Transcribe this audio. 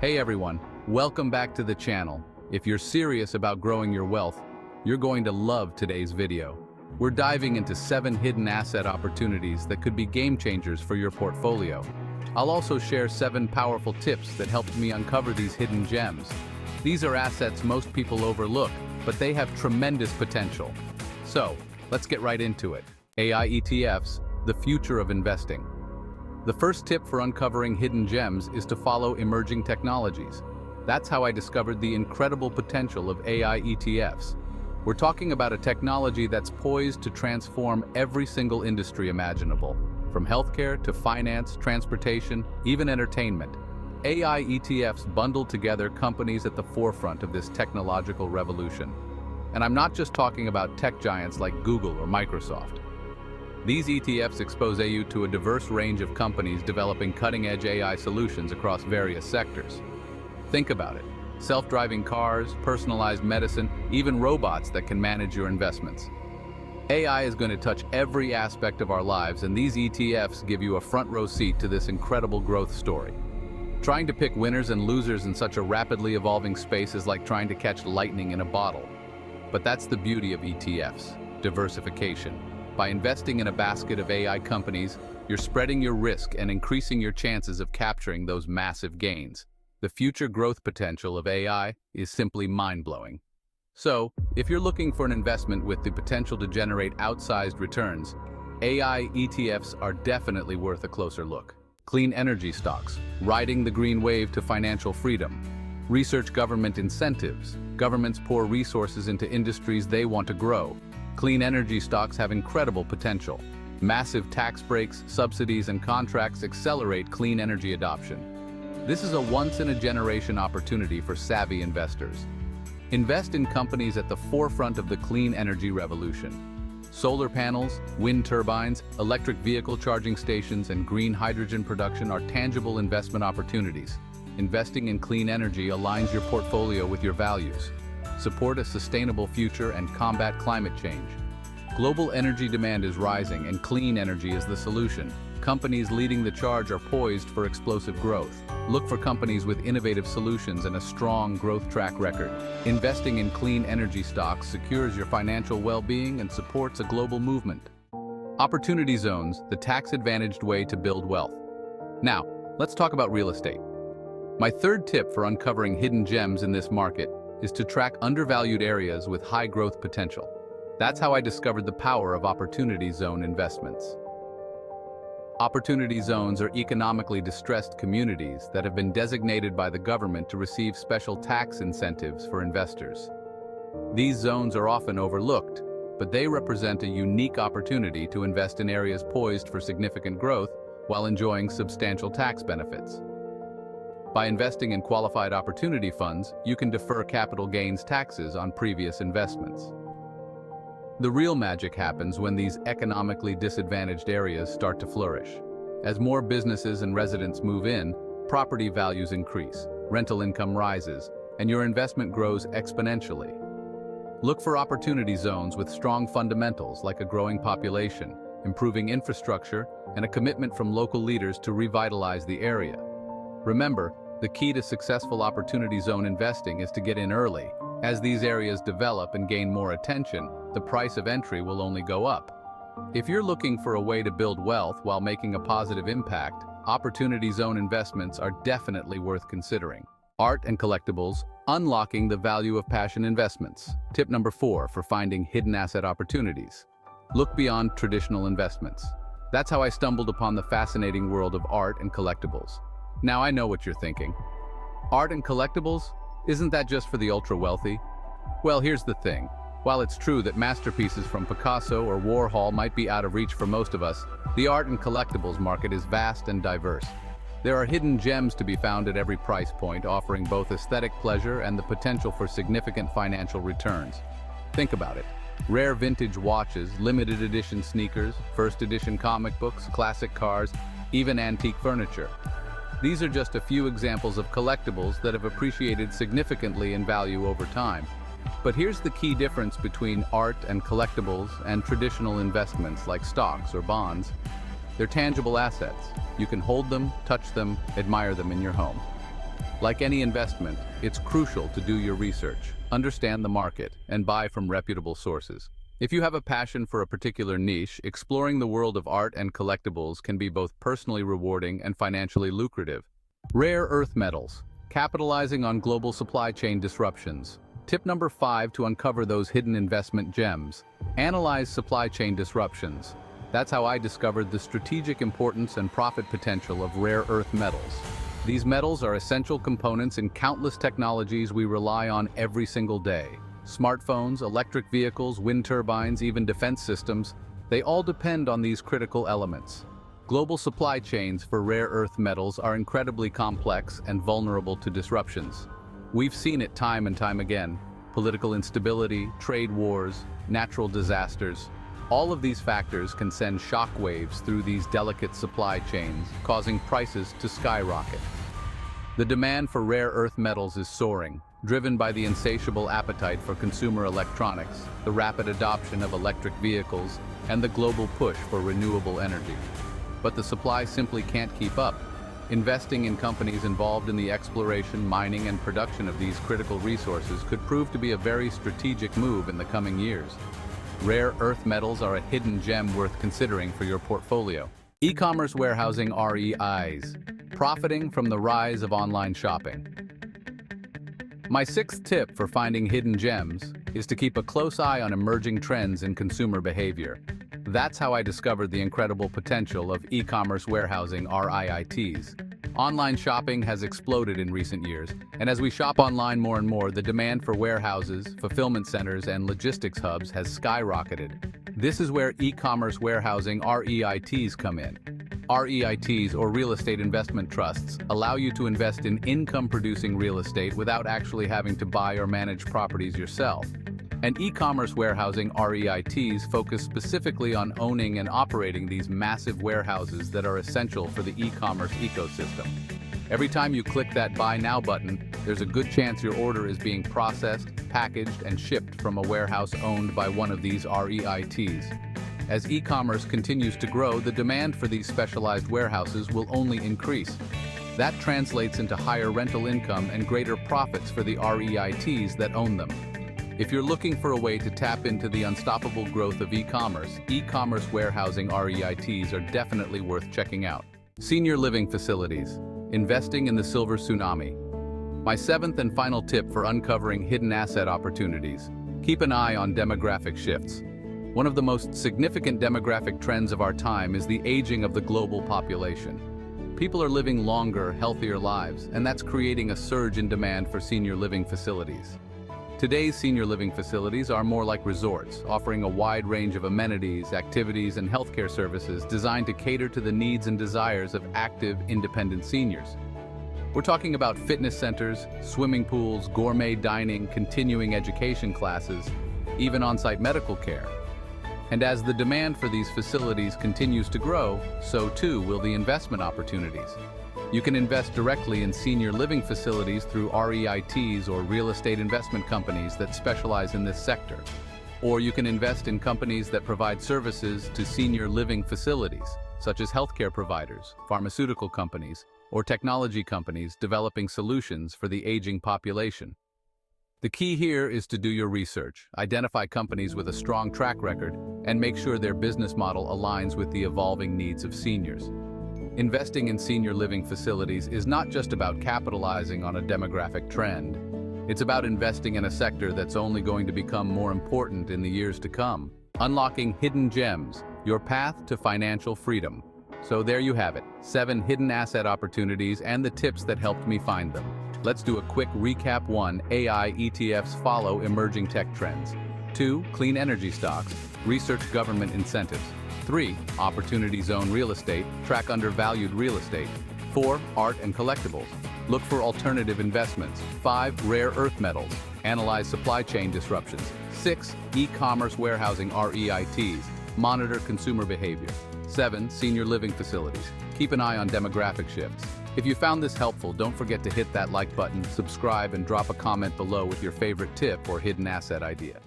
Hey everyone, welcome back to the channel. If you're serious about growing your wealth, you're going to love today's video. We're diving into 7 hidden asset opportunities that could be game changers for your portfolio. I'll also share 7 powerful tips that helped me uncover these hidden gems. These are assets most people overlook, but they have tremendous potential. So, let's get right into it. AI ETFs, the future of investing. The first tip for uncovering hidden gems is to follow emerging technologies. That's how I discovered the incredible potential of AI ETFs. We're talking about a technology that's poised to transform every single industry imaginable, from healthcare to finance, transportation, even entertainment. AI ETFs bundle together companies at the forefront of this technological revolution. And I'm not just talking about tech giants like Google or Microsoft. These ETFs expose you to a diverse range of companies developing cutting-edge AI solutions across various sectors. Think about it. Self-driving cars, personalized medicine, even robots that can manage your investments. AI is going to touch every aspect of our lives, and these ETFs give you a front-row seat to this incredible growth story. Trying to pick winners and losers in such a rapidly evolving space is like trying to catch lightning in a bottle. But that's the beauty of ETFs, diversification. By investing in a basket of AI companies, you're spreading your risk and increasing your chances of capturing those massive gains. The future growth potential of AI is simply mind-blowing. So, if you're looking for an investment with the potential to generate outsized returns, AI ETFs are definitely worth a closer look. Clean energy stocks, riding the green wave to financial freedom. Research government incentives. Governments pour resources into industries they want to grow. Clean energy stocks have incredible potential. Massive tax breaks, subsidies, and contracts accelerate clean energy adoption. This is a once-in-a-generation opportunity for savvy investors. Invest in companies at the forefront of the clean energy revolution. Solar panels, wind turbines, electric vehicle charging stations, and green hydrogen production are tangible investment opportunities. Investing in clean energy aligns your portfolio with your values. Support a sustainable future and combat climate change. Global energy demand is rising, and clean energy is the solution. Companies leading the charge are poised for explosive growth. Look for companies with innovative solutions and a strong growth track record. Investing in clean energy stocks secures your financial well-being and supports a global movement. Opportunity zones, the tax-advantaged way to build wealth. Now, let's talk about real estate. My third tip for uncovering hidden gems in this market is to track undervalued areas with high growth potential. That's how I discovered the power of opportunity zone investments. Opportunity zones are economically distressed communities that have been designated by the government to receive special tax incentives for investors. These zones are often overlooked, but they represent a unique opportunity to invest in areas poised for significant growth while enjoying substantial tax benefits. By investing in qualified opportunity funds, you can defer capital gains taxes on previous investments. The real magic happens when these economically disadvantaged areas start to flourish. As more businesses and residents move in, property values increase, rental income rises, and your investment grows exponentially. Look for opportunity zones with strong fundamentals like a growing population, improving infrastructure, and a commitment from local leaders to revitalize the area. Remember, the key to successful opportunity zone investing is to get in early. As these areas develop and gain more attention, the price of entry will only go up. If you're looking for a way to build wealth while making a positive impact, opportunity zone investments are definitely worth considering. Art and collectibles, unlocking the value of passion investments. Tip number 4 for finding hidden asset opportunities. Look beyond traditional investments. That's how I stumbled upon the fascinating world of art and collectibles. Now I know what you're thinking. Art and collectibles? Isn't that just for the ultra-wealthy? Well, here's the thing. While it's true that masterpieces from Picasso or Warhol might be out of reach for most of us, the art and collectibles market is vast and diverse. There are hidden gems to be found at every price point, offering both aesthetic pleasure and the potential for significant financial returns. Think about it. Rare vintage watches, limited edition sneakers, first edition comic books, classic cars, even antique furniture. These are just a few examples of collectibles that have appreciated significantly in value over time. But here's the key difference between art and collectibles and traditional investments like stocks or bonds. They're tangible assets. You can hold them, touch them, admire them in your home. Like any investment, it's crucial to do your research, understand the market, and buy from reputable sources. If you have a passion for a particular niche, exploring the world of art and collectibles can be both personally rewarding and financially lucrative. Rare earth metals, capitalizing on global supply chain disruptions. Tip number 5 to uncover those hidden investment gems. Analyze supply chain disruptions. That's how I discovered the strategic importance and profit potential of rare earth metals. These metals are essential components in countless technologies we rely on every single day. Smartphones, electric vehicles, wind turbines, even defense systems, they all depend on these critical elements. Global supply chains for rare earth metals are incredibly complex and vulnerable to disruptions. We've seen it time and time again. Political instability, trade wars, natural disasters. All of these factors can send shockwaves through these delicate supply chains, causing prices to skyrocket. The demand for rare earth metals is soaring, driven by the insatiable appetite for consumer electronics, the rapid adoption of electric vehicles, and the global push for renewable energy. But the supply simply can't keep up. Investing in companies involved in the exploration, mining, and production of these critical resources could prove to be a very strategic move in the coming years. Rare earth metals are a hidden gem worth considering for your portfolio. E-commerce warehousing REIs, profiting from the rise of online shopping. My 6th tip for finding hidden gems is to keep a close eye on emerging trends in consumer behavior. That's how I discovered the incredible potential of e-commerce warehousing REITs. Online shopping has exploded in recent years, and as we shop online more and more, the demand for warehouses, fulfillment centers, and logistics hubs has skyrocketed. This is where e-commerce warehousing REITs come in. REITs, or real estate investment trusts, allow you to invest in income-producing real estate without actually having to buy or manage properties yourself. And e-commerce warehousing REITs focus specifically on owning and operating these massive warehouses that are essential for the e-commerce ecosystem. Every time you click that Buy Now button, there's a good chance your order is being processed, packaged, and shipped from a warehouse owned by one of these REITs. As e-commerce continues to grow, the demand for these specialized warehouses will only increase. That translates into higher rental income and greater profits for the REITs that own them. If you're looking for a way to tap into the unstoppable growth of e-commerce warehousing REITs are definitely worth checking out. Senior living facilities, investing in the silver tsunami. My 7th and final tip for uncovering hidden asset opportunities. Keep an eye on demographic shifts. One of the most significant demographic trends of our time is the aging of the global population. People are living longer, healthier lives, and that's creating a surge in demand for senior living facilities. Today's senior living facilities are more like resorts, offering a wide range of amenities, activities, and healthcare services designed to cater to the needs and desires of active, independent seniors. We're talking about fitness centers, swimming pools, gourmet dining, continuing education classes, even on-site medical care. And as the demand for these facilities continues to grow, so too will the investment opportunities. You can invest directly in senior living facilities through REITs or real estate investment companies that specialize in this sector. Or you can invest in companies that provide services to senior living facilities, such as healthcare providers, pharmaceutical companies, or technology companies developing solutions for the aging population. The key here is to do your research, identify companies with a strong track record, and make sure their business model aligns with the evolving needs of seniors. Investing in senior living facilities is not just about capitalizing on a demographic trend. It's about investing in a sector that's only going to become more important in the years to come. Unlocking hidden gems, your path to financial freedom. So there you have it, 7 hidden asset opportunities and the tips that helped me find them. Let's do a quick recap. 1. AI ETFs follow emerging tech trends. 2. Clean energy stocks, research government incentives. 3. Opportunity zone real estate, track undervalued real estate. 4. Art and collectibles, look for alternative investments. 5. Rare earth metals, analyze supply chain disruptions. 6. E-commerce warehousing REITs, monitor consumer behavior. 7. Senior living facilities, keep an eye on demographic shifts. If you found this helpful, don't forget to hit that like button, subscribe, and drop a comment below with your favorite tip or hidden asset idea.